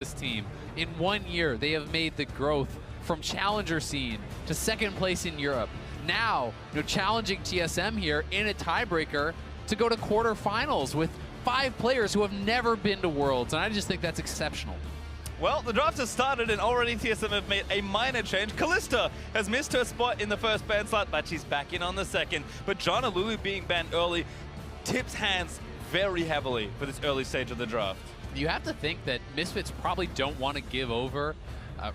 this team. In 1 year, they have made the growth from challenger scene to second place in Europe. Now, challenging TSM here in a tiebreaker to go to quarterfinals with 5 players who have never been to Worlds, and I just think that's exceptional. Well, the draft has started and already TSM have made a minor change. Callista has missed her spot in the first ban slot, but she's back in on the second. But Jana Lulu being banned early tips hands very heavily for this early stage of the draft. You have to think that Misfits probably don't want to give over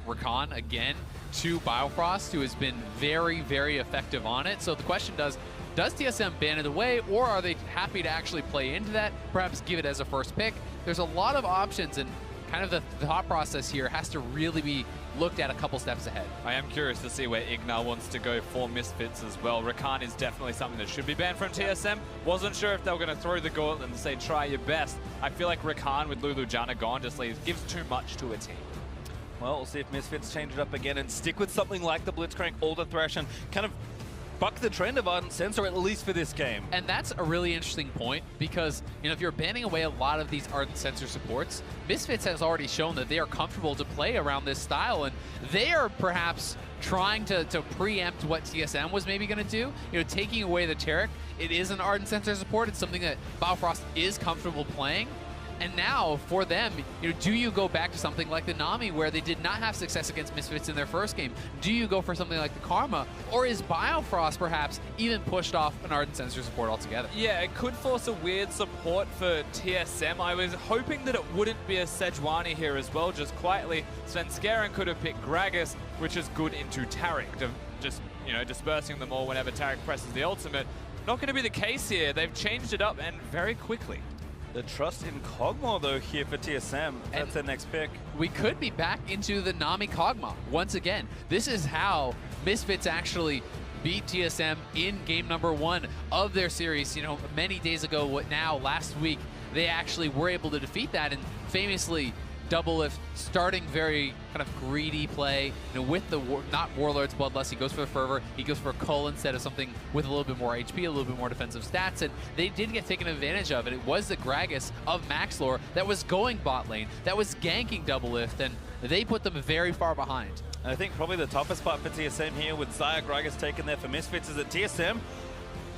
Rakan again to Biofrost, who has been very, very effective on it. So the question does TSM ban it away, or are they happy to actually play into that, perhaps give it as a first pick? There's a lot of options, and kind of the thought process here has to really be looked at a couple steps ahead. I am curious to see where Ignar wants to go for Misfits as well. Rakan is definitely something that should be banned from TSM. Wasn't sure if they were going to throw the gauntlet and say try your best. I feel like Rakan with Lulu Jana gone just gives too much to a team. Well, we'll see if Misfits change it up again and stick with something like the Blitzcrank Alder Thresh and kind of buck the trend of Ardent Sensor, at least for this game. And that's a really interesting point because, if you're banning away a lot of these Ardent Sensor supports, Misfits has already shown that they are comfortable to play around this style, and they are perhaps trying to preempt what TSM was maybe going to do. Taking away the Taric, it is an Ardent Sensor support. It's something that Biofrost is comfortable playing. And now, for them, do you go back to something like the Nami, where they did not have success against Misfits in their first game? Do you go for something like the Karma? Or is Biofrost perhaps even pushed off an Ardent Sensor support altogether? Yeah, it could force a weird support for TSM. I was hoping that it wouldn't be a Sejuani here as well, just quietly. Svenskeren could have picked Gragas, which is good into Taric, just, dispersing them all whenever Taric presses the ultimate. Not going to be the case here. They've changed it up, and very quickly. The trust in Kog'Maw, though, here for TSM. That's their next pick. We could be back into the Nami Kog'Maw once again. This is how Misfits actually beat TSM in game number 1 of their series. Many days ago, last week, they actually were able to defeat that, and famously Doublelift starting very kind of greedy play, with the not Warlord's Bloodlust. He goes for the Fervor, he goes for a Cull instead of something with a little bit more HP, a little bit more defensive stats, and they did get taken advantage of, and it was the Gragas of Maxlore that was going bot lane, that was ganking Doublelift, and they put them very far behind. And I think probably the toughest part for TSM here with Xayah Gragas taken there for Misfits is that TSM,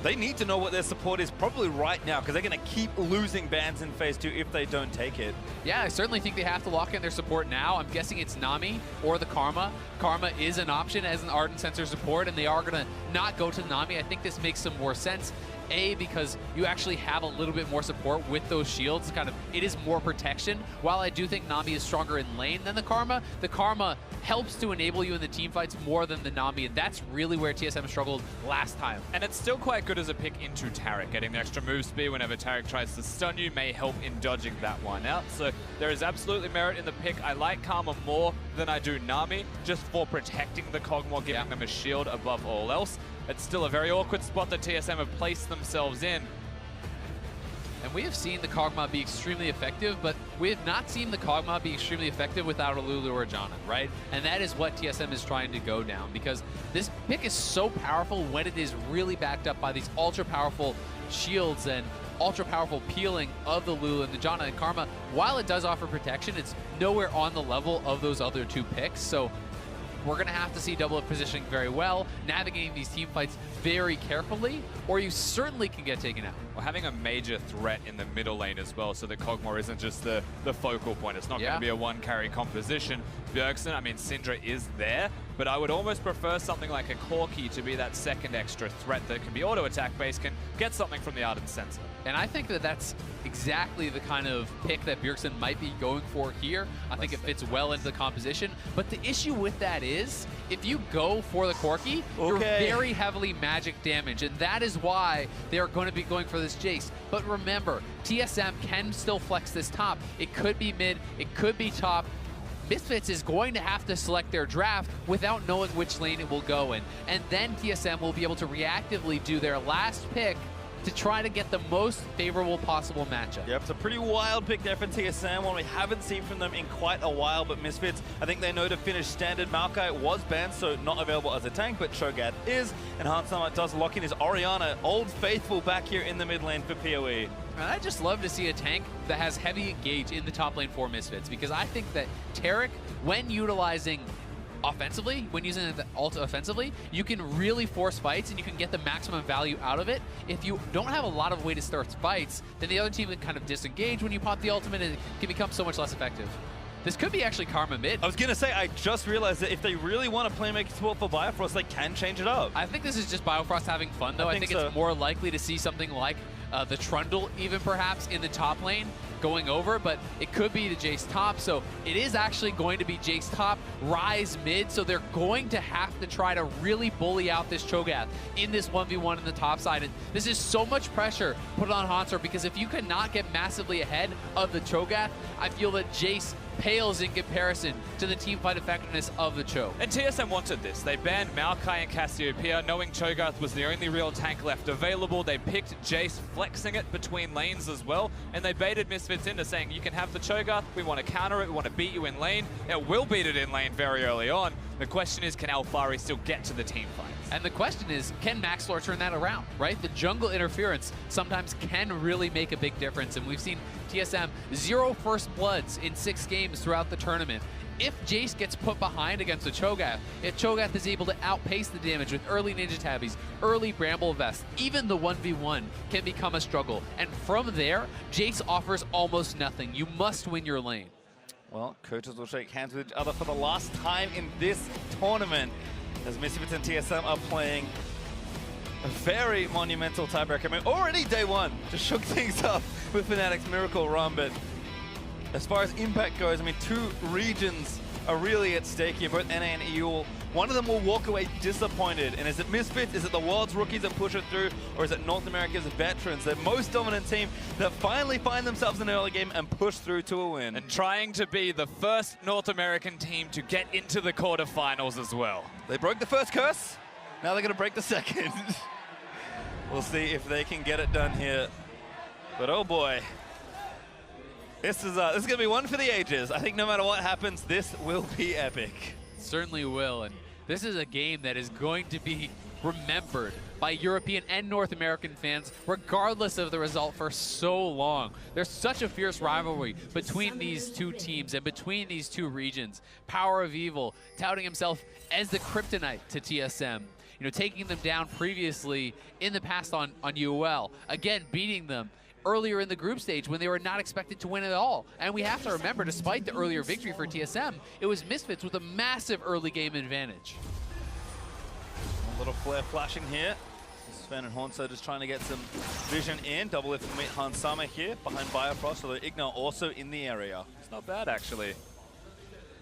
they need to know what their support is probably right now, because they're going to keep losing bans in Phase 2 if they don't take it. Yeah, I certainly think they have to lock in their support now. I'm guessing it's Nami or the Karma. Karma is an option as an Ardent Sensor support, and they are going to not go to Nami. I think this makes some more sense. A, because you actually have a little bit more support with those shields. It is more protection. While I do think Nami is stronger in lane than the Karma helps to enable you in the team fights more than the Nami, and that's really where TSM struggled last time. And it's still quite good as a pick into Taric. Getting the extra move speed whenever Taric tries to stun you may help in dodging that one out. So there is absolutely merit in the pick. I like Karma more than I do Nami, just for protecting the Kog'Maw, giving them a shield above all else. It's still a very awkward spot that TSM have placed themselves in. And we have seen the Kog'Maw be extremely effective, but we have not seen the Kog'Maw be extremely effective without a Lulu or a Jana, right? And that is what TSM is trying to go down, because this pick is so powerful when it is really backed up by these ultra-powerful shields and ultra-powerful peeling of the Lulu and the Jana and Karma. While it does offer protection, it's nowhere on the level of those other 2 picks, so we're going to have to see Doublelift positioning very well, navigating these team fights very carefully, or you certainly can get taken out. Well, having a major threat in the middle lane as well, so that Kog'Maw isn't just the focal point. It's not going to be a 1-carry composition. Bjergsen, Syndra is there, but I would almost prefer something like a Corki to be that second extra threat that can be auto-attack based, can get something from the Ardent Sensor. And I think that that's exactly the kind of pick that Bjergsen might be going for here. I think it fits well into the composition. But the issue with that is, if you go for the Corki, you're very heavily magic damage. And that is why they are going to be going for this Jace. But remember, TSM can still flex this top. It could be mid, it could be top. Misfits is going to have to select their draft without knowing which lane it will go in. And then TSM will be able to reactively do their last pick to try to get the most favorable possible matchup. Yep, it's a pretty wild pick there for TSM, one we haven't seen from them in quite a while, but Misfits, I think they know to finish standard. Maokai was banned, so not available as a tank, but Cho'Gath is, and Hansama does lock in his Oceania, old faithful back here in the mid lane for PoE. And I just love to see a tank that has heavy engage in the top lane for Misfits, because I think that Taric, when utilizing offensively, when using the ult offensively, you can really force fights and you can get the maximum value out of it. If you don't have a lot of way to start fights, then the other team can kind of disengage when you pop the ultimate and it can become so much less effective. This could be actually Karma mid. I was going to say, I just realized that if they really want to playmaker support for Biofrost, they can change it up. I think this is just Biofrost having fun, though. I think it's more likely to see something like the Trundle, even perhaps, in the top lane going over, but it could be the Jace top. So it is actually going to be Jace top, Ryze mid, so they're going to have to try to really bully out this Cho'Gath in this 1v1 in the top side. And this is so much pressure put on Hansor, because if you cannot get massively ahead of the Cho'Gath, I feel that Jace pales in comparison to the teamfight effectiveness of the Cho. And TSM wanted this. They banned Maokai and Cassiopeia, knowing Cho'Gath was the only real tank left available. They picked Jace, flexing it between lanes as well, and they baited Misfits into saying, you can have the Cho'Gath, we want to counter it, we want to beat you in lane. It will beat it in lane very early on. The question is, can Alphari still get to the team fights? And the question is, can Maxlore turn that around, right? The jungle interference sometimes can really make a big difference, and we've seen TSM 0 first bloods in 6 games throughout the tournament. If Jace gets put behind against the Cho'Gath, if Cho'Gath is able to outpace the damage with early Ninja Tabbies, early Bramble Vests, even the 1v1 can become a struggle. And from there, Jace offers almost nothing. You must win your lane. Well, coaches will shake hands with each other for the last time in this tournament, as Misfits and TSM are playing a very monumental tiebreaker. I mean, already day one just shook things up with Fnatic's Miracle Run, but as far as impact goes, I mean, 2 regions are really at stake here, both NA and EU. One of them will walk away disappointed, and is it Misfits, is it the world's rookies that push it through, or is it North America's veterans, the most dominant team that finally find themselves in an early game and push through to a win? And trying to be the first North American team to get into the quarterfinals as well. They broke the first curse, now they're gonna break the second. We'll see if they can get it done here, but oh boy. This is gonna be one for the ages. I think no matter what happens, this will be epic. Certainly will, and this is a game that is going to be remembered by European and North American fans, regardless of the result, for so long. There's such a fierce rivalry between these 2 teams and between these 2 regions. Power of Evil touting himself as the kryptonite to TSM. You know, taking them down previously in the past on UL, again beating them earlier in the group stage when they were not expected to win at all. And we have to remember, despite the earlier victory for TSM, it was Misfits with a massive early game advantage. A little flare flashing here. Sven and Hornso just trying to get some vision in. Double lift to meet Hansama here behind Biofrost, although Ignar also in the area. It's not bad, actually.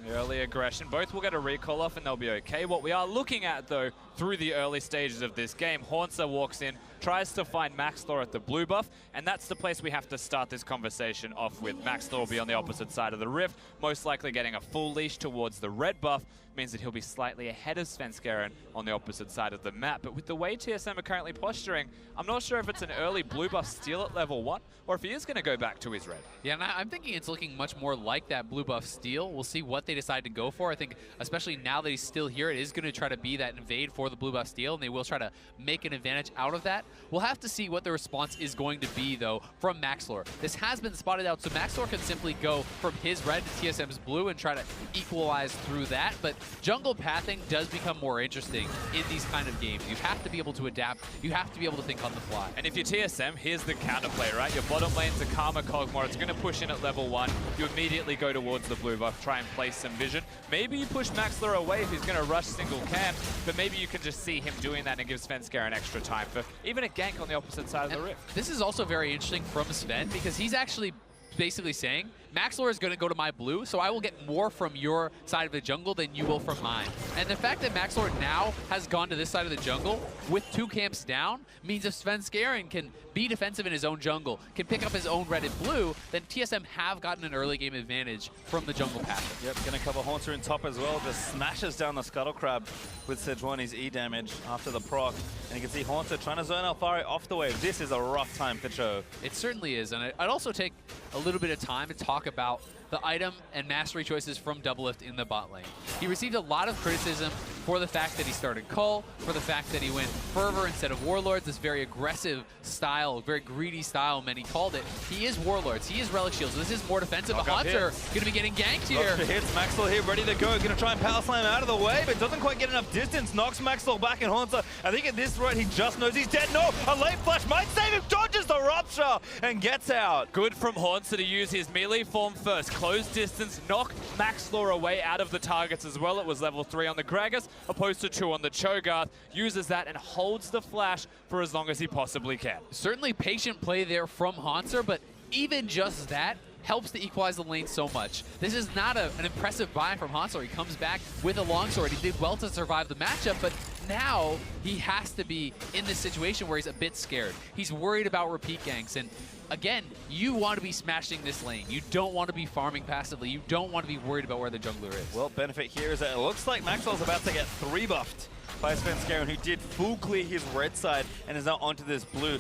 The early aggression. Both will get a recall off and they'll be okay. What we are looking at, though, through the early stages of this game, Hornso walks in, tries to find Maxlore at the blue buff, and that's the place we have to start this conversation off with. Maxlore will be on the opposite side of the rift, most likely getting a full leash towards the red buff, means that he'll be slightly ahead of Svenskeren on the opposite side of the map. But with the way TSM are currently posturing, I'm not sure if it's an early blue buff steal at level 1, or if he is going to go back to his red. Yeah, and I'm thinking it's looking much more like that blue buff steal. We'll see what they decide to go for. I think, especially now that he's still here, it is going to try to be that invade for the blue buff steal, and they will try to make an advantage out of that. We'll have to see what the response is going to be, though, from Maxlore. This has been spotted out, so Maxlore can simply go from his red to TSM's blue and try to equalize through that, but jungle pathing does become more interesting in these kind of games. You have to be able to adapt. You have to be able to think on the fly. And if you're TSM, here's the counterplay, right? Your bottom lane's a Karma Kog'Maw. It's going to push in at level 1. You immediately go towards the blue buff, try and place some vision. Maybe you push Maxlore away if he's going to rush single camp, but maybe you can just see him doing that and give Svenskeren extra time for even a gank on the opposite side of the rift. This is also very interesting from Sven, because he's actually basically saying, Maxlor is going to go to my blue, so I will get more from your side of the jungle than you will from mine. And the fact that Maxlor now has gone to this side of the jungle with 2 camps down means if Svenskeren can be defensive in his own jungle, can pick up his own red and blue, then TSM have gotten an early game advantage from the jungle passive. Yep, going to cover Haunter in top as well. Just smashes down the Scuttle Crab with Sejuani's E damage after the proc. And you can see Haunter trying to zone Alphari off the wave. This is a rough time for Cho. It certainly is, and I'd also take a little bit of time to talk about the item and mastery choices from Doublelift in the bot lane. He received a lot of criticism for the fact that he started Cull, for the fact that he went Fervor instead of Warlords, this very aggressive style, very greedy style, many called it. He is Warlords, he is Relic Shields, so this is more defensive. But Hunter going to be getting ganked here. Hits, Maxwell here ready to go, going to try and power slam out of the way, but doesn't quite get enough distance. Knocks Maxwell back in Haunter. I think at this rate he just knows he's dead. No, a late flash might save him, dodges the Rupture and gets out. Good from Haunter to use his melee form first. Close distance, knock Maxlor away out of the targets as well. It was level 3 on the Gragas, opposed to 2 on the Cho'Gath. Uses that and holds the flash for as long as he possibly can. Certainly patient play there from Haunter, but even just that helps to equalize the lane so much. This is not an impressive buy from Haunter. He comes back with a longsword. He did well to survive the matchup, but now he has to be in this situation where he's a bit scared. He's worried about repeat ganks, and again, you want to be smashing this lane. You don't want to be farming passively. You don't want to be worried about where the jungler is. Well, benefit here is that it looks like Maxwell's about to get 3-buffed by Svenskeren, who did full clear his red side and is now onto this blue.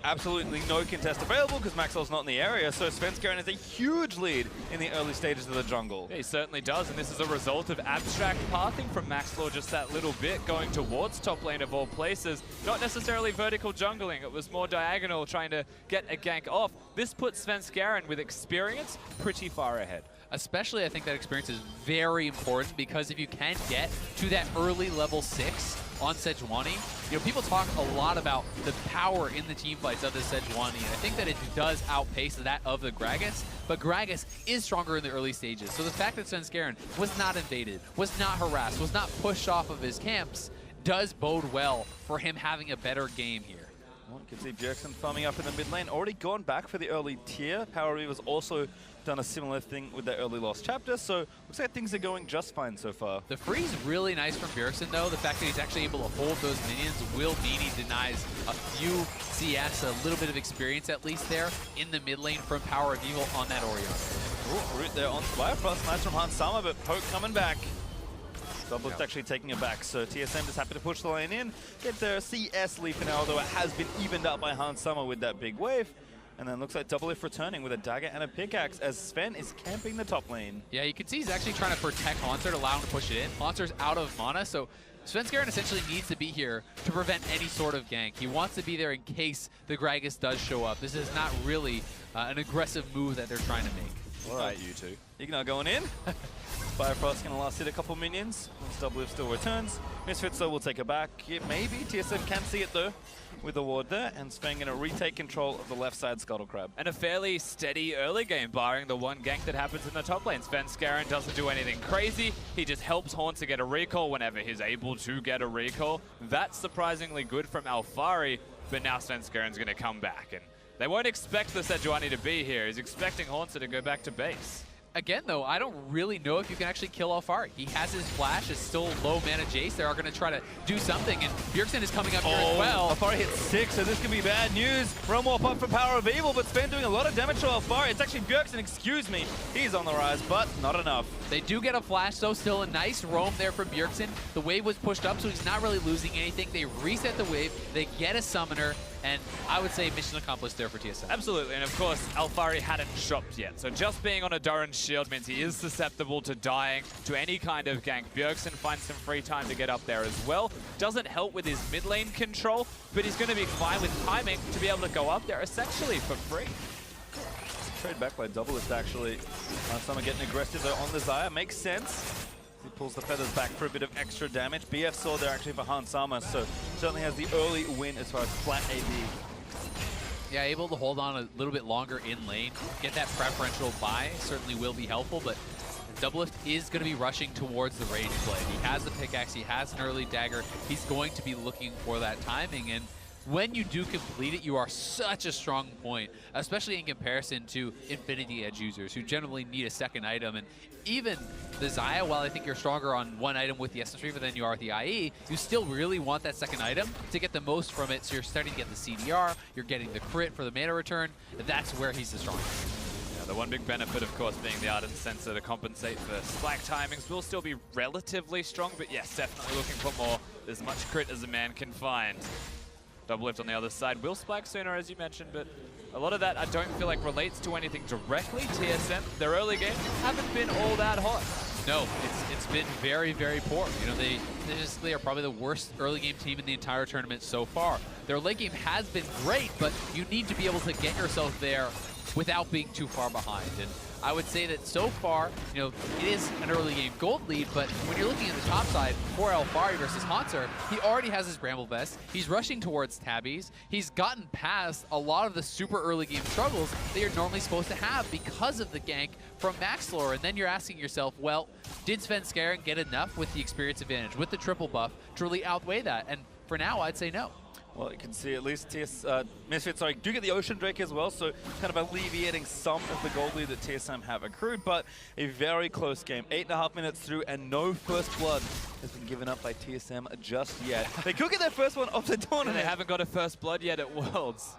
Absolutely no contest available because Maxwell's not in the area, so Svenskeren has a huge lead in the early stages of the jungle. Yeah, he certainly does, and this is a result of abstract pathing from Maxlor just that little bit, going towards top lane of all places. Not necessarily vertical jungling, it was more diagonal, trying to get a gank off. This puts Svenskeren with experience pretty far ahead. Especially, I think that experience is very important because if you can get to that early level 6 on Sejuani, you know, people talk a lot about the power in the team fights of the Sejuani, and I think that it does outpace that of the Gragas, but Gragas is stronger in the early stages. So the fact that Svenskeren was not invaded, was not harassed, was not pushed off of his camps, does bode well for him having a better game here. Well, you can see Bjergsen farming up in the mid lane, already gone back for the early tier. Power Reaver's also done a similar thing with that early lost chapter, so looks like things are going just fine so far. The free's really nice from Bjergsen though. The fact that he's actually able to hold those minions will mean he denies a few CS, a little bit of experience at least there in the mid lane from Power of Evil on that Orion. Ooh, root there on Bifrost, nice from Hans Sama, but Poke coming back. Doublelift actually taking it back, so TSM just happy to push the lane in, get their CS lead for now, although it has been evened up by Hans Sama with that big wave. And then looks like Doublelift returning with a dagger and a pickaxe as Sven is camping the top lane. Yeah, you can see he's actually trying to protect Haunter to allow him to push it in. Haunter's out of mana, so Svenskeren essentially needs to be here to prevent any sort of gank. He wants to be there in case the Gragas does show up. This is not really an aggressive move that they're trying to make. All right, you two. Ignite going in. Bifrost going to last hit a couple minions. Once Doublelift still returns. Misfits though will take it back. Yeah, maybe TSM can see it though with the ward there, and Sven going to retake control of the left side Scuttle Crab. And a fairly steady early game, barring the one gank that happens in the top lane. Svenskeren doesn't do anything crazy. He just helps Haunter get a recall whenever he's able to get a recall. That's surprisingly good from Alphari, but now Svenskeren's going to come back. And they won't expect the Sejuani to be here. He's expecting Haunter to go back to base. Again, though, I don't really know if you can actually kill Alphari. He has his flash, is still low mana Jace. They are going to try to do something, and Bjergsen is coming up here as well. Alphari hits 6, so this could be bad news. Realm Warp up for Power of Evil, but Sven doing a lot of damage to Alphari. It's actually Bjergsen, excuse me. He's on the rise, but not enough. They do get a flash, though. Still a nice roam there from Bjergsen. The wave was pushed up, so he's not really losing anything. They reset the wave. They get a summoner. And I would say mission accomplished there for TSM. Absolutely, and of course, Alphari hadn't shopped yet. So just being on a Doran's shield means he is susceptible to dying to any kind of gank. Bjergsen finds some free time to get up there as well. Doesn't help with his mid lane control, but he's going to be fine with timing to be able to go up there essentially for free. Trade back by Doublelift actually. Someone getting aggressive though on the Xayah, makes sense. He pulls the feathers back for a bit of extra damage. BF sword there actually for Hans Sama, so certainly has the early win as far as flat AD. Yeah, able to hold on a little bit longer in lane, get that preferential buy certainly will be helpful, but Doublelift is going to be rushing towards the range play. He has the pickaxe, he has an early dagger, he's going to be looking for that timing, and when you do complete it, you are such a strong point, especially in comparison to Infinity Edge users who generally need a second item. And even the Xayah, while I think you're stronger on one item with the Essence Reaver than you are with the IE, you still really want that second item to get the most from it. So you're starting to get the CDR, you're getting the crit for the mana return. That's where he's the strongest. Yeah, the one big benefit, of course, being the Ardent Sensor to compensate for spike timings will still be relatively strong, but yes, definitely looking for more. As much crit as a man can find. Double lift on the other side will spike sooner, as you mentioned, but a lot of that I don't feel like relates to anything directly. TSM, their early game, haven't been all that hot. No, it's been very, very poor. You know, they statistically are probably the worst early game team in the entire tournament so far. Their late game has been great, but you need to be able to get yourself there without being too far behind. And I would say that so far, you know, it is an early game gold lead, but when you're looking at the top side for Alfari versus Haunter, he already has his Bramble Vest. He's rushing towards Tabbies. He's gotten past a lot of the super early game struggles that you're normally supposed to have because of the gank from Maxlore. And then you're asking yourself, well, did Svenskeren get enough with the experience advantage, with the triple buff, to really outweigh that? And for now, I'd say no. Well, you can see at least Misfits do get the Ocean Drake as well, so kind of alleviating some of the gold lead that TSM have accrued, but a very close game. 8.5 minutes through, and no first blood has been given up by TSM just yet. They could get their first one of the tournament. They haven't got a first blood yet at Worlds.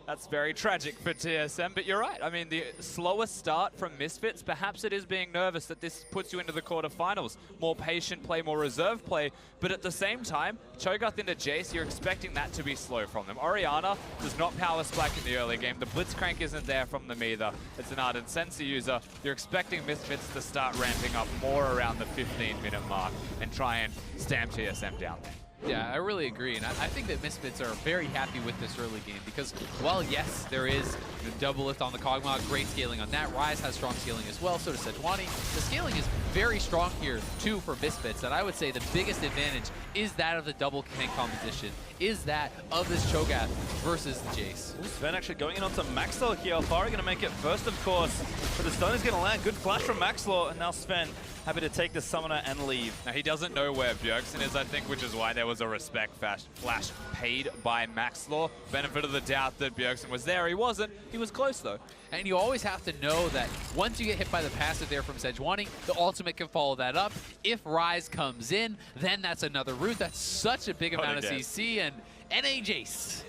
That's very tragic for TSM, but you're right. I mean, the slower start from Misfits, perhaps it is being nervous that this puts you into the quarterfinals. More patient play, more reserve play, but at the same time, Cho'Gath into Jace, you're expecting that to be slow from them. Orianna does not power spike in the early game. The Blitzcrank isn't there from them either. It's an Ardent Sensor user. You're expecting Misfits to start ramping up more around the 15-minute mark and try and stamp TSM down there. Yeah, I really agree, and I think that Misfits are very happy with this early game because, while yes, there is the double lift on the Kog'Maw, great scaling on that. Ryze has strong scaling as well, so does Sejuani. The scaling is very strong here, too, for Misfits, and I would say the biggest advantage is that of the double tank composition, is that of this Cho'Gath versus the Jace. Ooh, Sven actually going in onto Maxlore here. Alfari going to make it first, of course, but the stun is going to land. Good flash from Maxlore, and now Sven happy to take the summoner and leave. Now, he doesn't know where Bjergsen is, I think, which is why there was a respect flash paid by Maxlore. Benefit of the doubt that Bjergsen was there. He wasn't. He was close, though. And you always have to know that once you get hit by the passive there from Sejuani, the ultimate can follow that up. If Ryze comes in, then that's another route. That's such a big amount of CC, and NA Jace.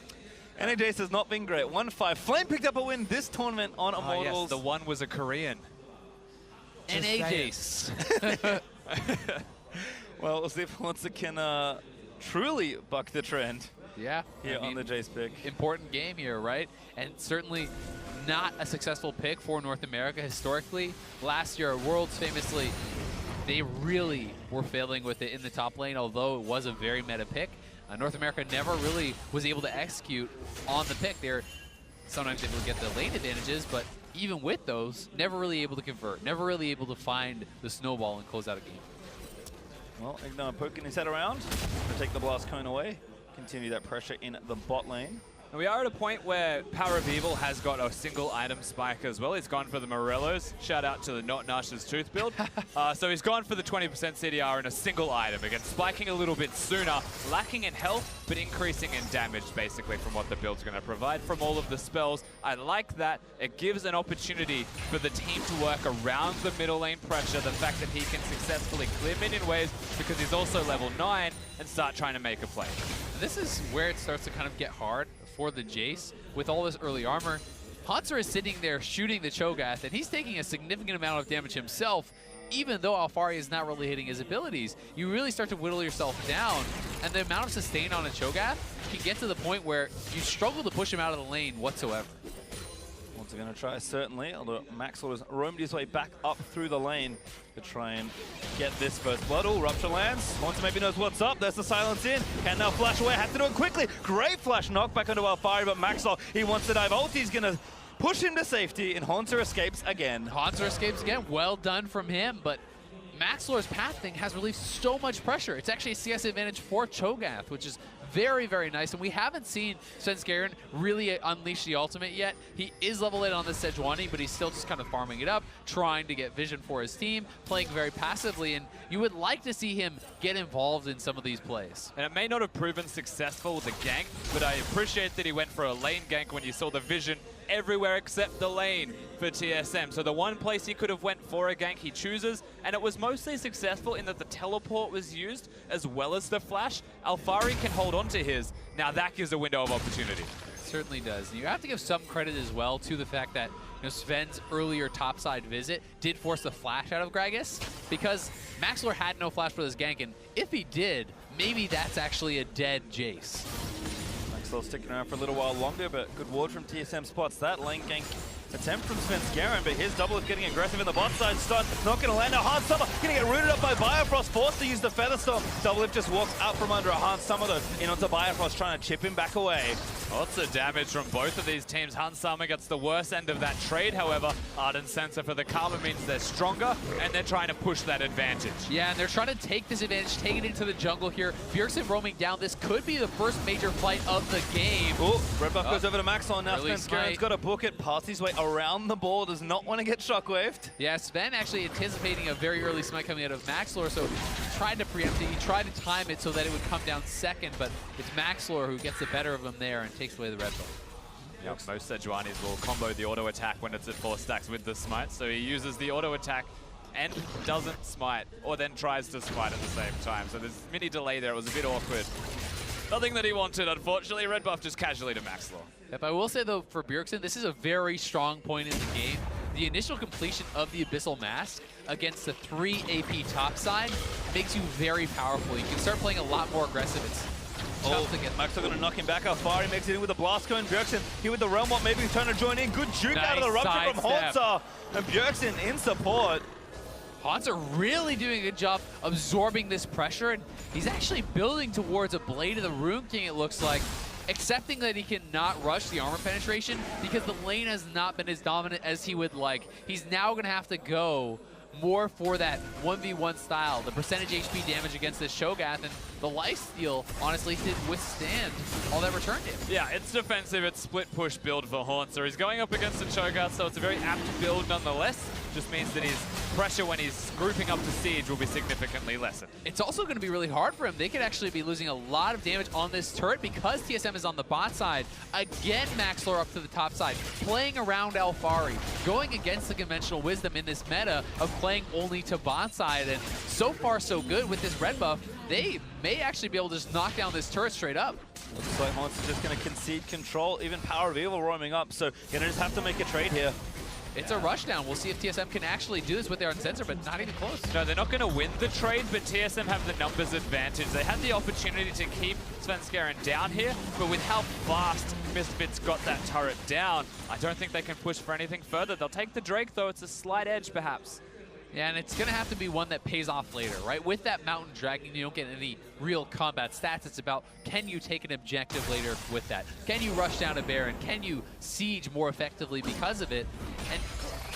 NA Jace has not been great. 1-5. Flame picked up a win this tournament on Immortals. Yes, the one was a Korean. NA Jace. Well, we'll see if Haunter can truly buck the trend. Yeah. Here on the Jace pick. Important game here, right? And certainly not a successful pick for North America historically. Last year, Worlds famously, they really were failing with it in the top lane, although it was a very meta pick. North America never really was able to execute on the pick. They're sometimes able to get the lane advantages, but even with those, never really able to convert, never really able to find the snowball and close out a game. Well, Ignar poking his head around to take the blast cone away. Continue that pressure in the bot lane. We are at a point where Power of Evil has got a single item spike as well. He's gone for the Morellos. Shout out to the Not Nash's Tooth build. So he's gone for the 20% CDR in a single item. Again, spiking a little bit sooner, lacking in health, but increasing in damage basically from what the build's going to provide from all of the spells. I like that. It gives an opportunity for the team to work around the middle lane pressure. The fact that he can successfully clear minion waves because he's also level 9 and start trying to make a play. This is where it starts to kind of get hard for the Jace. With all this early armor, Haunter is sitting there shooting the Cho'Gath, and he's taking a significant amount of damage himself, even though Alfari is not really hitting his abilities. You really start to whittle yourself down, and the amount of sustain on a Cho'Gath can get to the point where you struggle to push him out of the lane whatsoever. Once going to try, certainly, although Maxwell has roamed his way back up through the lane to try and get this first blood. Oh, Rupture lands. Haunter maybe knows what's up. There's the silence in. Can now flash away. Has to do it quickly. Great flash knock back onto Alfari, but Maxwell, he wants to dive. Ulti's going to push him to safety, and Haunter escapes again. Haunter escapes again. Well done from him, but Maxlore's pathing has relieved so much pressure. It's actually a CS advantage for Cho'Gath, which is very, very nice. And we haven't seen Svenskeren really unleash the ultimate yet. He is level 8 on the Sejuani, but he's still just kind of farming it up, trying to get vision for his team, playing very passively, and you would like to see him get involved in some of these plays. And it may not have proven successful with the gank, but I appreciate that he went for a lane gank when you saw the vision everywhere except the lane for TSM. So the one place he could have went for a gank, he chooses, and it was mostly successful in that the teleport was used as well as the flash. Alfari can hold on to his. Now that gives a window of opportunity. Certainly does. And you have to give some credit as well to the fact that Sven's earlier topside visit did force the flash out of Gragas, because Maxlor had no flash for this gank, and if he did, maybe that's actually a dead Jace. Maxwell sticking around for a little while longer, but good ward from TSM spots that. Lane gank attempt from Svenskeren, but his double is getting aggressive in the bot side stun. Not going to land. A Hard Summer going to get rooted up by Biofrost, forced to use the Feather Storm. Double Lift just walks out from under a Hard Summer though, in onto Biofrost, trying to chip him back away. Lots of damage from both of these teams. Hansama gets the worst end of that trade, however. Ardent Sensor for the Karma means they're stronger, and they're trying to push that advantage. Yeah, and they're trying to take this advantage, take it into the jungle here. Bjergsen roaming down. This could be the first major fight of the game. Oh, red buff goes over to Maxwell. Now Early Svenskeren's got to book it, pass his way around the ball, does not want to get shockwaved. Yeah, Sven actually anticipating a very early smite coming out of Maxlor, so he tried to preempt it. He tried to time it so that it would come down second, but it's Maxlor who gets the better of him there and takes away the red buff. Yep, most Sejuanis will combo the auto attack when it's at 4 stacks with the smite, so he uses the auto attack and doesn't smite, or then tries to smite at the same time. So there's a mini delay there. It was a bit awkward. Nothing that he wanted, unfortunately. Red buff just casually to Maxlor. Yep, I will say though, for Bjergsen, this is a very strong point in the game. The initial completion of the Abyssal Mask against the 3 AP topside makes you very powerful. You can start playing a lot more aggressive. It's tough to get. Maxwell going to knock him back. Alfari makes it in with a blast cone. Bjergsen here with the Realm Walk, maybe trying to join in. Good juke out of the rupture from Haunter. And Bjergsen in support. Haunter really doing a good job absorbing this pressure, and he's actually building towards a Blade of the Rune King, it looks like, accepting that he cannot rush the armor penetration because the lane has not been as dominant as he would like. He's now going to have to go more for that 1v1 style, the percentage HP damage against this Shogath, and the lifesteal honestly didn't withstand all that returned him. Yeah, it's defensive, it's split push build for Haunter. He's going up against the Cho'Gath, so it's a very apt build nonetheless. Just means that his pressure when he's grouping up to Siege will be significantly lessened. It's also going to be really hard for him. They could actually be losing a lot of damage on this turret because TSM is on the bot side. Again, Maxlor up to the top side, playing around Alfari, going against the conventional wisdom in this meta of playing only to bot side, and so far so good with this red buff. They may actually be able to just knock down this turret straight up. Looks like Haunter's just going to concede control, even Power of Evil roaming up, so going to just have to make a trade here. It's a rushdown. We'll see if TSM can actually do this with their Unsensor, but not even close. No, they're not going to win the trade, but TSM have the numbers advantage. They had the opportunity to keep Svenskeren down here, but with how fast Misfits got that turret down, I don't think they can push for anything further. They'll take the Drake, though. It's a slight edge, perhaps. Yeah, and it's going to have to be one that pays off later, right? With that Mountain Dragon, you don't get any real combat stats. It's about, can you take an objective later with that? Can you rush down a Baron? Can you siege more effectively because of it? And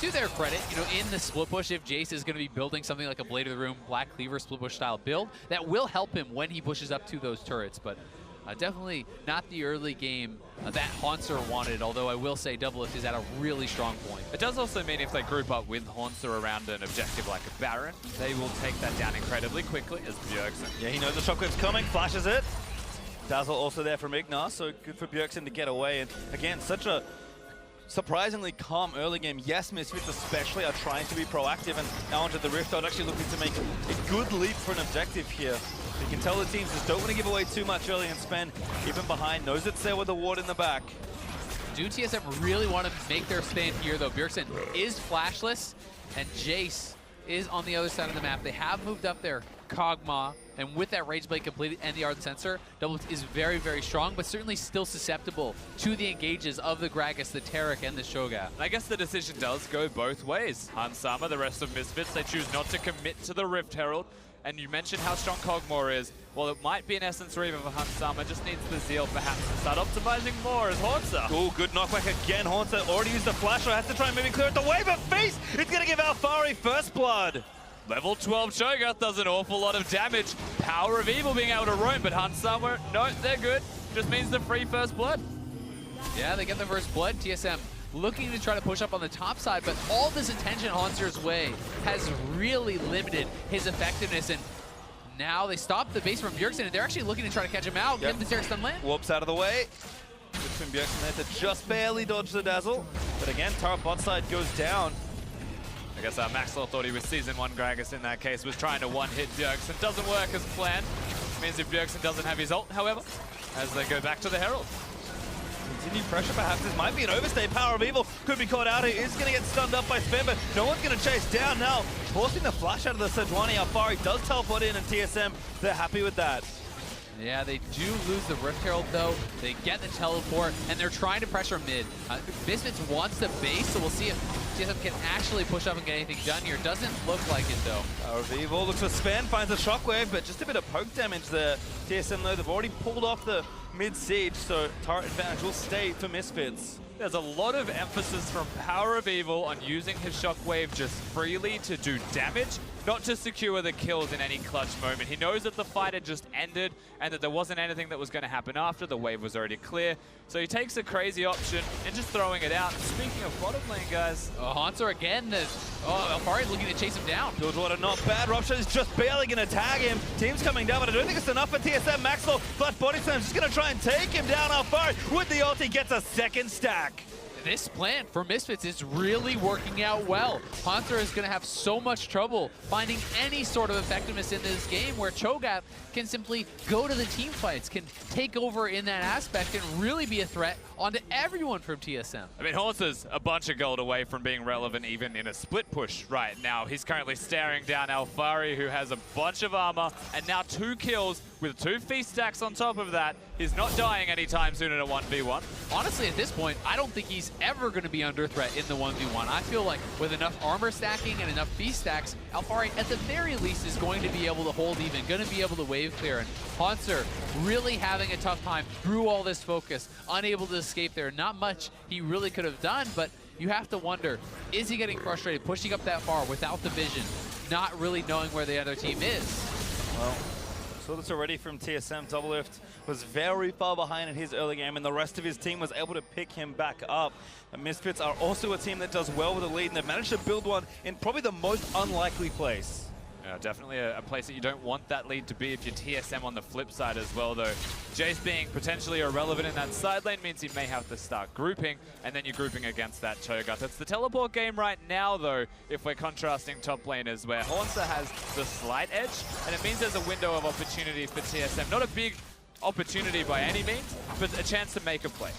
to their credit, in the split push, if Jace is going to be building something like a Blade of the Rune, Black Cleaver split push style build, that will help him when he pushes up to those turrets. But definitely not the early game that Haunter wanted, although I will say Double Lift is at a really strong point. It does also mean if they group up with Haunter around an objective like a Baron, they will take that down incredibly quickly as Bjergsen. Yeah, he knows the shockwave's coming, flashes it. Dazzle also there from Ignar, so good for Bjergsen to get away. And again, such a surprisingly calm early game. Yes, Misfits especially are trying to be proactive, and now onto the Rift, they're actually looking to make a good leap for an objective here. You can tell the teams just don't want to give away too much early and spend even behind. Knows it's there with the ward in the back. Do TSM really want to make their stand here, though? Bjergsen is flashless, and Jace is on the other side of the map. They have moved up their Kog'Maw, and with that Rage Blade completed and the Ardent Sensor, Double is very, very strong, but certainly still susceptible to the engages of the Gragas, the Taric, and the Shogath. I guess the decision does go both ways. Hansama, the rest of Misfits, they choose not to commit to the Rift Herald. And you mentioned how strong Kog'Maw is. Well, it might be an Essence Reaver for Hansama, just needs the Zeal perhaps to start optimizing more as Haunter. Oh, good knockback again. Haunter already used the flash, so has to try and maybe clear it away, but Feast is going to give Alfari first blood. Level 12 Cho'Gath does an awful lot of damage. Power of Evil being able to roam, but Hunt somewhere. No, they're good. Just means the free first blood. Yeah, they get the first blood. TSM looking to try to push up on the top side, but all this attention Haunter's way has really limited his effectiveness. And now they stop the base from Bjergsen, and they're actually looking to try to catch him out. Get the Taric stun land. Whoops, out of the way. Between Bjergsen there to just barely dodge the dazzle. But again, turret bot side goes down. I guess Maxwell thought he was Season 1 Gragas in that case, was trying to one-hit Bjergsen. Doesn't work as planned. Means if Bjergsen doesn't have his ult, however, as they go back to the Herald. Continued pressure, perhaps. This might be an overstay. Power of Evil could be caught out. He is going to get stunned up by Sven, but no one's going to chase down now. Forcing the flash out of the Sejuani. Alfari does teleport in, and TSM, they're happy with that. Yeah, they do lose the Rift Herald, though. They get the teleport, and they're trying to pressure mid. Misfits wants the base, so we'll see if TSM can actually push up and get anything done here. Doesn't look like it, though. Power of Evil looks for Sven, finds a shockwave, but just a bit of poke damage there. TSM, though, they've already pulled off the mid-siege, so turret advantage will stay for Misfits. There's a lot of emphasis from Power of Evil on using his shockwave just freely to do damage, not to secure the kills in any clutch moment. He knows that the fight had just ended and that there wasn't anything that was going to happen after. The wave was already clear. So he takes a crazy option and just throwing it out. Speaking of bottom lane, guys. Haunter again. Alfari's looking to chase him down. Bilgewater not bad. Rupture is just barely going to tag him. Team's coming down, but I don't think it's enough for TSM. Maxwell, flat body slam, just going to try and take him down. Alfari with the ult, he gets a second stack. This plan for Misfits is really working out well. Haunter is going to have so much trouble finding any sort of effectiveness in this game where Cho'Gath can simply go to the team fights, can take over in that aspect and really be a threat onto everyone from TSM. I mean, Haunter's a bunch of gold away from being relevant even in a split push right now. He's currently staring down Alfari, who has a bunch of armor, and now 2 kills with 2 feast stacks on top of that. He's not dying anytime soon in a 1v1. Honestly, at this point, I don't think he's ever going to be under threat in the 1v1. I feel like with enough armor stacking and enough feast stacks, Alfari at the very least is going to be able to hold even, going to be able to wave clear. And Haunter really having a tough time through all this focus, unable to escape there. Not much he really could have done, but you have to wonder, is he getting frustrated, pushing up that far without the vision, not really knowing where the other team is? Well, saw this already from TSM. Doublelift was very far behind in his early game, and the rest of his team was able to pick him back up. The Misfits are also a team that does well with a lead, and they've managed to build one in probably the most unlikely place. Yeah, definitely a place that you don't want that lead to be if you're TSM on the flip side as well, though. Jace being potentially irrelevant in that side lane means he may have to start grouping, and then you're grouping against that Cho'Gath. It's the teleport game right now, though, if we're contrasting top laners, where Haunter has the slight edge, and it means there's a window of opportunity for TSM. Not a big opportunity by any means, but a chance to make a play.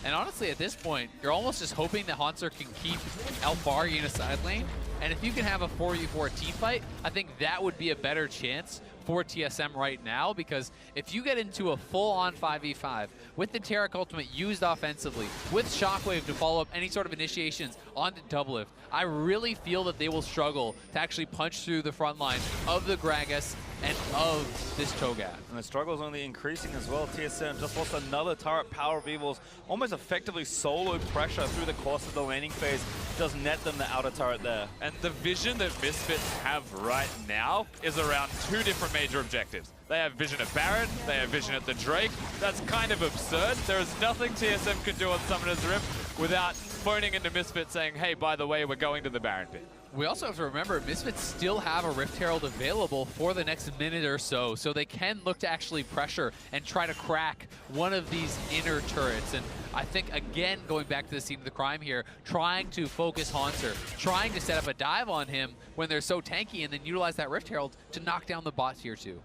And honestly, at this point, you're almost just hoping that Haunter can keep Alfari in a side lane. And if you can have a 4v4 team fight, I think that would be a better chance for TSM right now, because if you get into a full-on 5v5 with the Taric ultimate used offensively, with Shockwave to follow up any sort of initiations onto Doublelift, I really feel that they will struggle to actually punch through the front line of the Gragas and of this Cho'Gath. And the struggle is only increasing as well. TSM just lost another turret. Power of Evil's almost effectively solo pressure through the course of the laning phase does net them the outer turret there. And the vision that Misfits have right now is around 2 different major objectives. They have vision at Baron, they have vision at the Drake. That's kind of absurd. There is nothing TSM can do on Summoner's Rift without phoning into Misfits saying, hey, by the way, we're going to the Baron pit. We also have to remember, Misfits still have a Rift Herald available for the next minute or so they can look to actually pressure and try to crack one of these inner turrets. And I think, again, going back to the scene of the crime here, trying to focus Haunter, trying to set up a dive on him when they're so tanky, and then utilize that Rift Herald to knock down the bot tier 2.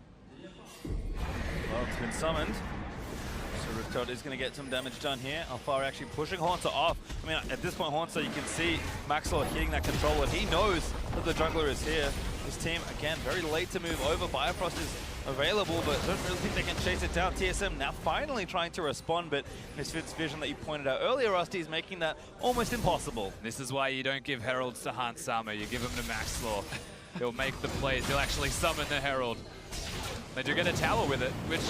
Well, it's been summoned. So Rift Herald is going to get some damage done here. Alfari actually pushing Haunter off. I mean, at this point, Haunter, you can see Maxwell hitting that controller. He knows that the jungler is here. His team, again, very late to move over. Bifrost is available, but don't really think they can chase it down. TSM now finally trying to respond, but Misfits' vision that you pointed out earlier, Rusty, is making that almost impossible. This is why you don't give Heralds to Hans Sama. You give them to Maxwell. He'll make the plays. He'll actually summon the Herald. They do get a tower with it, which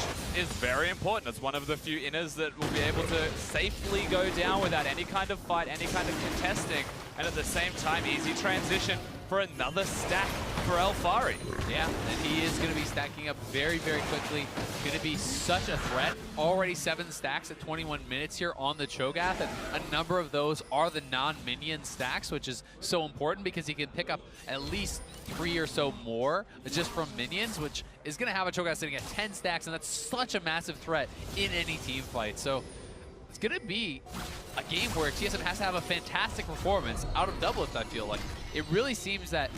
is very important. It's one of the few inners that will be able to safely go down without any kind of fight, any kind of contesting, and at the same time, easy transition for another stack for Alfari. Yeah, and he is going to be stacking up very, very quickly. Going to be such a threat. Already 7 stacks at 21 minutes here on the Cho'Gath, and a number of those are the non-minion stacks, which is so important because he can pick up at least 3 or so more just from minions, which is going to have a Cho'Gath sitting at 10 stacks, and that's such a massive threat in any team fight. So it's going to be a game where TSM has to have a fantastic performance out of Doublelift, I feel like. It really seems that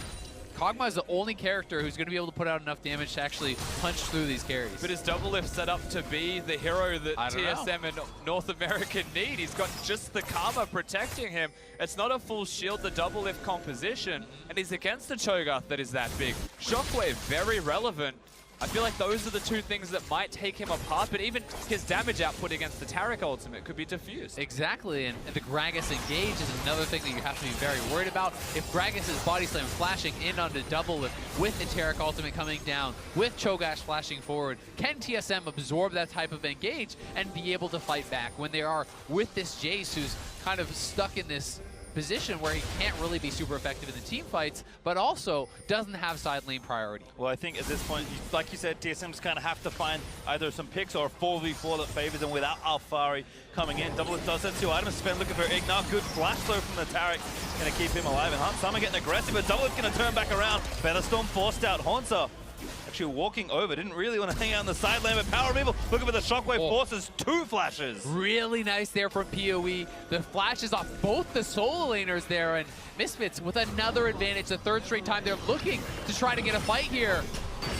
Kog'Maw is the only character who's going to be able to put out enough damage to actually punch through these carries. But is Doublelift set up to be the hero that TSM and North America need? He's got just the Karma protecting him. It's not a full shield, the Doublelift composition, and he's against the Cho'Gath that is that big. Shockwave, very relevant. I feel like those are the two things that might take him apart, but even his damage output against the Taric ultimate could be diffused. Exactly, and the Gragas engage is another thing that you have to be very worried about. If Gragas is body slam flashing in onto Doublelift with the Taric ultimate coming down, with Cho'Gath flashing forward, can TSM absorb that type of engage and be able to fight back when they are with this Jace who's kind of stuck in this position where he can't really be super effective in the team fights, but also doesn't have side lane priority. Well, I think at this point, like you said, TSM just kind of have to find either some picks or a 4v4 that favors them without Alfari coming in. Doublelift does have 2 items. Sven looking for Ignar. Good flash though from the Taric. Going to keep him alive. And Hansama getting aggressive, but Doublelift going to turn back around. Featherstorm forced out. Haunter actually walking over. Didn't really want to hang out on the side lane, but Power of Evil looking for the Shockwave forces 2 flashes. Really nice there from PoE. The flashes off both the solo laners there, and Misfits with another advantage. The 3rd straight time they're looking to try to get a fight here.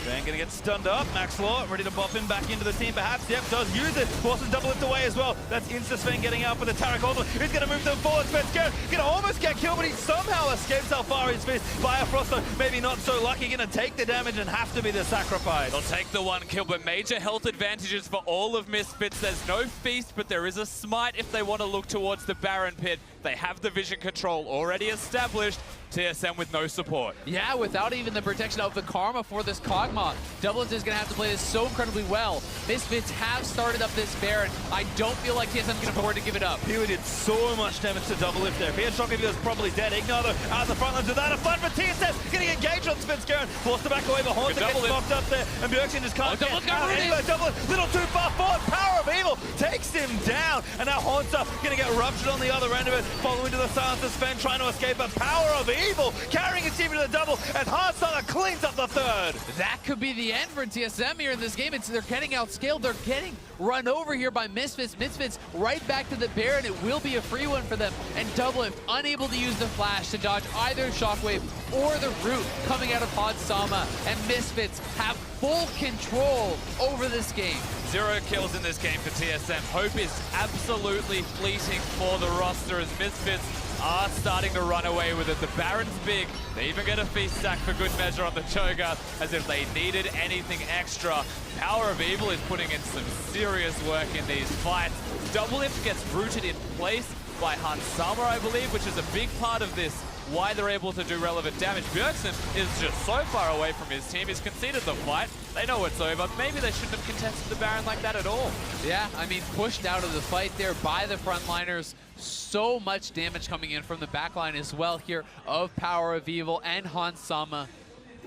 Sven gonna get stunned up. Max Law ready to bop him back into the team. Perhaps, yep, does use it. Forces Doublelift away as well. That's Insta Sven getting out for the Taric ultimate. He's gonna move them forward. Sven's gonna almost get killed, but he somehow escapes Alfari's fist. Biofrost, though, maybe not so lucky. Gonna take the damage and have to be the sacrifice. They'll take the 1 kill, but major health advantages for all of Misfits. There's no feast, but there is a smite if they want to look towards the Baron pit. They have the vision control already established. TSM with no support. Yeah, without even the protection of the Karma for this Kog'Maw. Doublelift is going to have to play this so incredibly well. Misfits have started up this Baron. I don't feel like TSM can afford to give it up. Pua did so much damage to Doublelift there. If he had Shock, he was probably dead. Ignar, though, out of the front lines without a fight for TSM. Getting engaged on Svenskeren. Forced to back away, but Haunter gets knocked up there. And Bjergsen just can't get out anywhere. Doublelift, little too far forward. Power of Evil takes him down. And now Haunter going to get ruptured on the other end of it. Following to the silence of Sven, trying to escape. But Power of Evil carrying his team to the double. And Hansama cleans up the 3rd. That could be the end for TSM here in this game. They're getting outscaled. They're getting run over here by Misfits. Misfits right back to the Baron. It will be a free one for them. And Doublelift unable to use the flash to dodge either Shockwave or the root coming out of Hansama. And Misfits have full control over this game. 0 kills in this game for TSM. Hope is absolutely fleeting for the roster as Misfits are starting to run away with it. The Baron's big. They even get a feast stack for good measure on the Cho'Gath as if they needed anything extra. Power of Evil is putting in some serious work in these fights. Doublelift gets rooted in place by Hansama, I believe, which is a big part of this, why they're able to do relevant damage. Bjergsen is just so far away from his team. He's conceded the fight. They know it's over. Maybe they shouldn't have contested the Baron like that at all. Yeah, I mean, pushed out of the fight there by the frontliners. So much damage coming in from the backline as well here of Power of Evil and Hansama.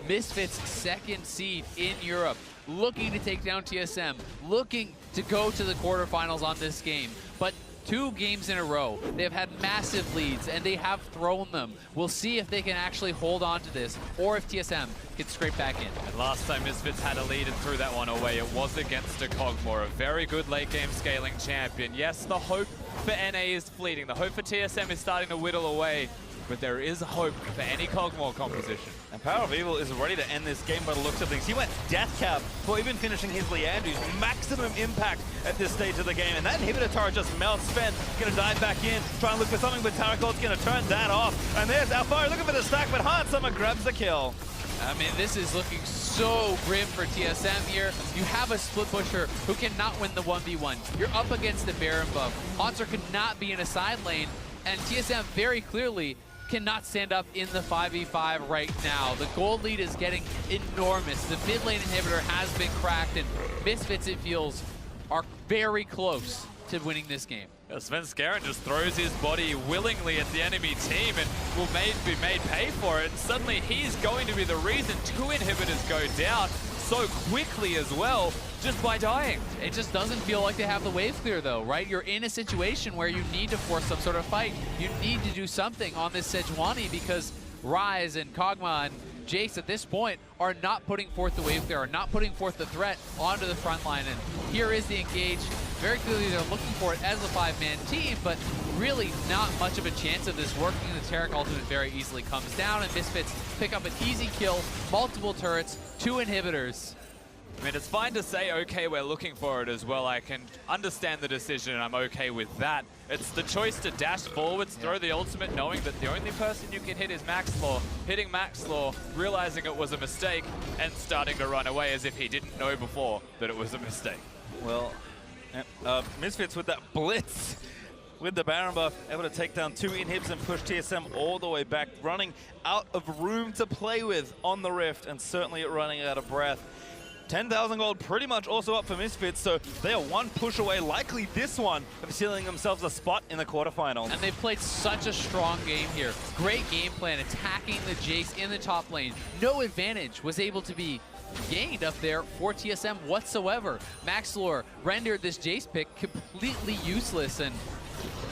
Misfits' 2nd seed in Europe, looking to take down TSM, looking to go to the quarterfinals on this game. But 2 games in a row, they have had massive leads, and they have thrown them. We'll see if they can actually hold on to this, or if TSM can scrape back in. And last time Misfits had a lead and threw that one away, it was against a Kog'Maw, a very good late game scaling champion. Yes, the hope for NA is fleeting. The hope for TSM is starting to whittle away, but there is hope for any Kog'Maw composition. And Power of Evil is ready to end this game by the looks of things. He went death cap for even finishing his Leandry's maximum impact at this stage of the game. And that inhibitor turret just melts. Sven gonna dive back in, try and look for something, but Tarakol's gonna turn that off. And there's Alfari looking for the stack, but Hansama grabs the kill. I mean, this is looking so grim for TSM here. You have a split pusher who cannot win the 1v1. You're up against the Baron buff. Haunter could not be in a side lane, and TSM very clearly cannot stand up in the 5v5 right now. The gold lead is getting enormous. The mid lane inhibitor has been cracked, and Misfits, it feels, are very close to winning this game. Svenskeren just throws his body willingly at the enemy team and will be made pay for it. And suddenly he's going to be the reason 2 inhibitors go down so quickly as well, just by dying. It just doesn't feel like they have the wave clear though, right? You're in a situation where you need to force some sort of fight. You need to do something on this Sejuani because Rise and Kog'Maw and Jace at this point are not putting forth the wave clear, are not putting forth the threat onto the front line. And here is the engage. Very clearly they're looking for it as a 5-man team, but really not much of a chance of this working. The Taric ultimate very easily comes down and Misfits pick up an easy kill, multiple turrets, 2 inhibitors. I mean, it's fine to say, okay, we're looking for it as well. I can understand the decision, and I'm okay with that. It's the choice to dash forwards, throw the ultimate, knowing that the only person you can hit is Maxlaw. Hitting Maxlaw, realizing it was a mistake, and starting to run away as if he didn't know before that it was a mistake. Well, Misfits with that blitz with the Baron buff, able to take down 2 inhibs and push TSM all the way back, running out of room to play with on the Rift, and certainly running out of breath. 10,000 gold pretty much also up for Misfits, so they are 1 push away, likely this one, of sealing themselves a spot in the quarterfinals. And they've played such a strong game here. Great game plan, attacking the Jace in the top lane. No advantage was able to be gained up there for TSM whatsoever. Maxlor rendered this Jace pick completely useless, and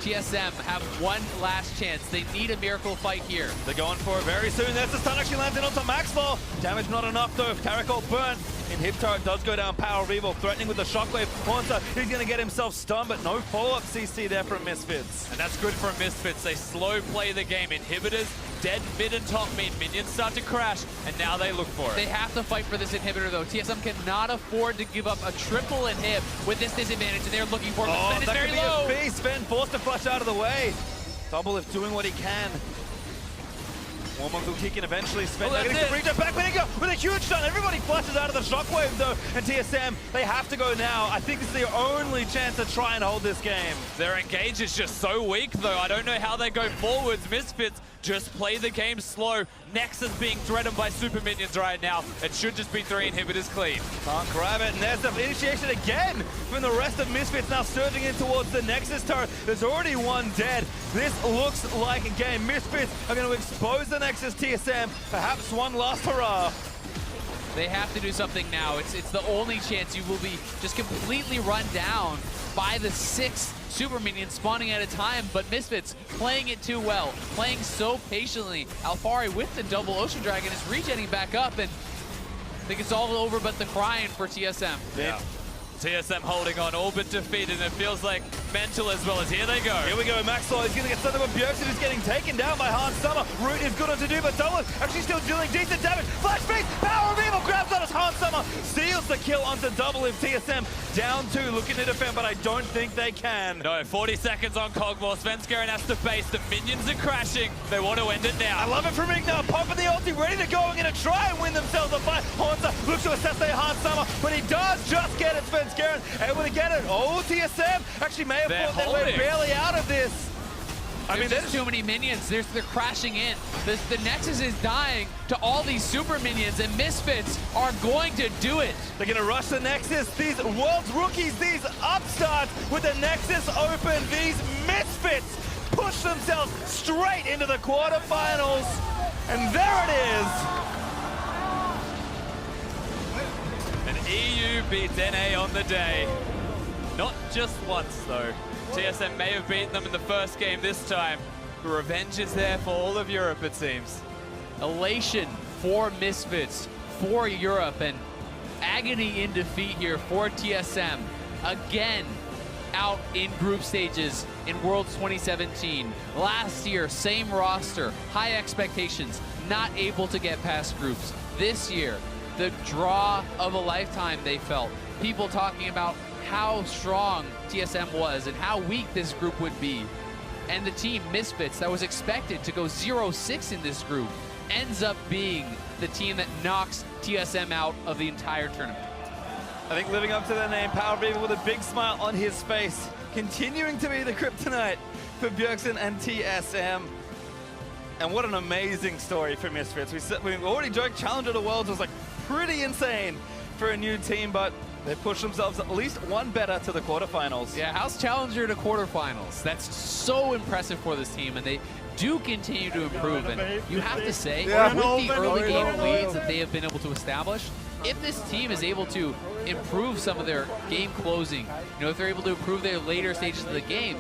TSM have one last chance. They need a miracle fight here. They're going for it very soon. There's the stun actually lands in onto Maxlaw. Damage not enough though. Taric all burnt. Inhib turret does go down. Power of Evil threatening with the shockwave. Haunter, he's going to get himself stunned, but no follow-up CC there from Misfits. And that's good for Misfits. They slow play the game. Inhibitors, dead mid and top mean minions start to crash, and now they look for it. They have to fight for this inhibitor though. TSM cannot afford to give up a triple inhib with this disadvantage, and they're looking for it. Oh, Sven is that very could be low. a beast. Sven forced to flush out of the way. Doublelift doing what he can. Warmong's will kick in eventually. Sven getting to bring it back with a huge stun. Everybody flushes out of the shockwave though. And TSM, they have to go now. I think this is their only chance to try and hold this game. Their engage is just so weak though. I don't know how they go forwards. Misfits just play the game slow. Nexus being threatened by super minions right now. It should just be 3 inhibitors clean. Can't grab it, and there's the initiation again from the rest of Misfits, now surging in towards the Nexus turret. There's already 1 dead. This looks like a game. Misfits are going to expose the Nexus. TSM, perhaps 1 last hurrah. They have to do something now. It's the only chance. You will be just completely run down by the 6 super minions spawning at a time, but Misfits playing it too well, playing so patiently. Alphari with the double Ocean Dragon is regenerating back up, and I think it's all over but the crying for TSM. Yeah. TSM holding on, all but defeated, and it feels like mental as well as here they go. Here we go, Maxlaw is going to get stunned, but Bjergsen is getting taken down by Hans Summer. Root is good on to do, but Dolan actually still dealing decent damage. Flash face, Power of Evil grabs on as Hans Summer seals the kill onto Doublelift. TSM down 2, looking to defend, but I don't think they can. No, 40 seconds on Kog'Maw. Svenskeren has to face. The minions are crashing. They want to end it now. I love it from Ignar, popping the ulti, ready to go and going to try and win themselves a fight. Haunter looks to assassinate Hans Summer, but he does just get it. Svenskeren able to get it. Oh, TSM actually may have fought their way barely out of this. I mean, there's too many minions. They're crashing in. The Nexus is dying to all these super minions, and Misfits are going to do it. They're going to rush the Nexus. These world's rookies, these upstarts with the Nexus open. These Misfits push themselves straight into the quarterfinals. And there it is. An EU beats NA on the day. Not just once, though. TSM may have beaten them in the first game this time. But revenge is there for all of Europe, it seems. Elation for Misfits, for Europe, and agony in defeat here for TSM. Again, out in group stages in Worlds 2017. Last year, same roster, high expectations, not able to get past groups. This year, the draw of a lifetime they felt. People talking about how strong TSM was and how weak this group would be. And the team, Misfits, that was expected to go 0-6 in this group, ends up being the team that knocks TSM out of the entire tournament. I think living up to their name, Power of Evil with a big smile on his face, continuing to be the kryptonite for Bjergsen and TSM. And what an amazing story for Misfits. We've already joked Challenger of the Worlds was like pretty insane for a new team, but They push themselves at least one better to the quarterfinals. Yeah, House Challenger to quarterfinals. That's so impressive for this team, and they do continue to improve. And you have to say, with the early game leads that they have been able to establish, if this team is able to improve some of their game closing, if they're able to improve their later stages of the game,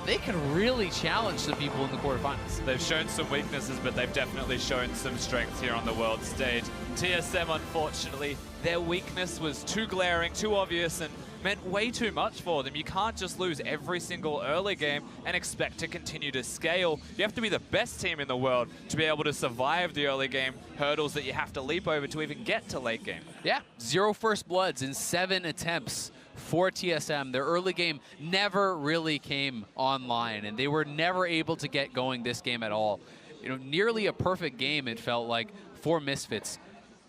they can really challenge some people in the quarterfinals. They've shown some weaknesses, but they've definitely shown some strength here on the world stage. TSM, unfortunately, their weakness was too glaring, too obvious, and meant way too much for them. You can't just lose every single early game and expect to continue to scale. You have to be the best team in the world to be able to survive the early game hurdles that you have to leap over to even get to late game. Yeah, 0 first bloods in 7 attempts for TSM. Their early game never really came online, and they were never able to get going this game at all. Nearly a perfect game, it felt like, for Misfits.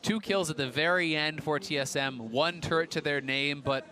2 kills at the very end for TSM, 1 turret to their name, but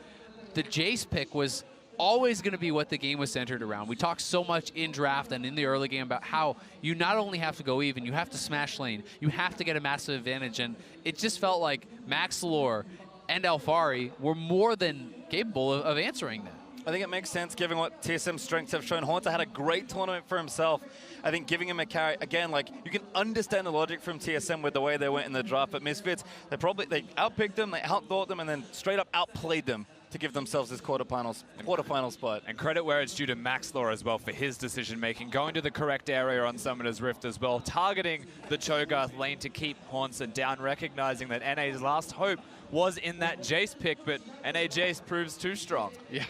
the Jace pick was always going to be what the game was centered around. We talked so much in draft and in the early game about how you not only have to go even, you have to smash lane, you have to get a massive advantage, and it just felt like Maxlor and Alfari were more than capable of answering that. I think it makes sense given what TSM's strengths have shown. Haunter had a great tournament for himself. I think giving him a carry, again, you can understand the logic from TSM with the way they went in the draft, but Misfits, they outpicked them, they outthought them, and then straight up outplayed them to give themselves this quarterfinal spot. And credit where it's due to Maxlor as well for his decision-making, going to the correct area on Summoner's Rift as well, targeting the Cho'Gath lane to keep Haunter down, recognizing that NA's last hope was in that Jace pick, but NA Jace proves too strong. Yeah.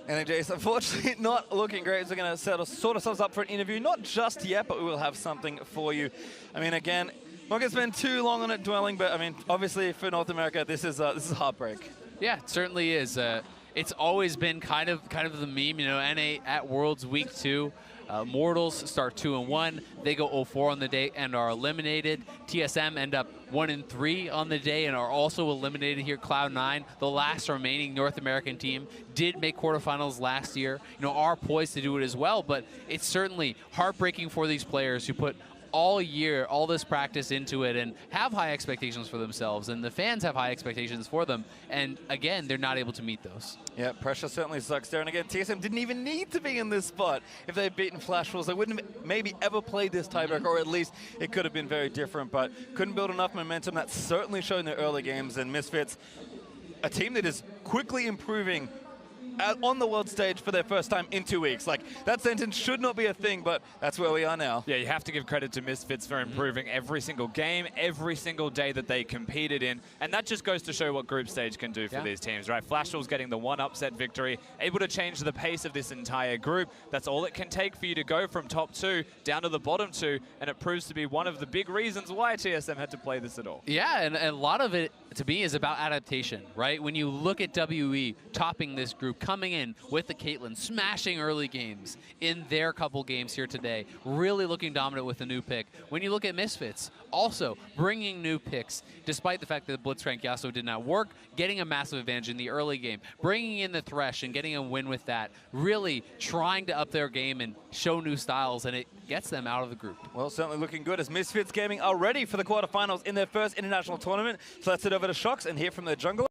NA Jace, unfortunately, not looking great. So we're going to sort ourselves up for an interview. Not just yet, but we will have something for you. I mean, again, not going to spend too long on it dwelling, but I mean, obviously for North America, this is heartbreak. Yeah, it certainly is. It's always been kind of the meme, NA at Worlds Week 2. Mortals start 2-1. They go 0-4 on the day and are eliminated. TSM end up 1-3 on the day and are also eliminated here. Cloud9, the last remaining North American team, did make quarterfinals last year. Are poised to do it as well, but it's certainly heartbreaking for these players who put all year, all this practice into it and have high expectations for themselves, and the fans have high expectations for them, and again, they're not able to meet those. Yeah, pressure certainly sucks there, and again, TSM didn't even need to be in this spot. If they had beaten Flash Wolves, they wouldn't have maybe ever played this tiebreak, or at least it could have been very different, but couldn't build enough momentum. That certainly showed in the early games, and Misfits, a team that is quickly improving on the world stage for their first time in 2 weeks. That sentence should not be a thing, but that's where we are now. Yeah, you have to give credit to Misfits for improving every single game, every single day that they competed in, and that just goes to show what group stage can do for these teams, right? Flash Wolves getting the 1 upset victory, able to change the pace of this entire group. That's all it can take for you to go from top 2 down to the bottom 2, and it proves to be one of the big reasons why TSM had to play this at all. Yeah, and a lot of it, to me, is about adaptation, right? When you look at WE topping this group, coming in with the Caitlyn, smashing early games in their couple games here today, really looking dominant with a new pick. When you look at Misfits, also bringing new picks, despite the fact that the Blitzcrank Yasuo did not work, getting a massive advantage in the early game, bringing in the Thresh and getting a win with that, really trying to up their game and show new styles, and it gets them out of the group. Well, certainly looking good as Misfits Gaming are ready for the quarterfinals in their first international tournament. So let's head over to Shox and hear from their jungler.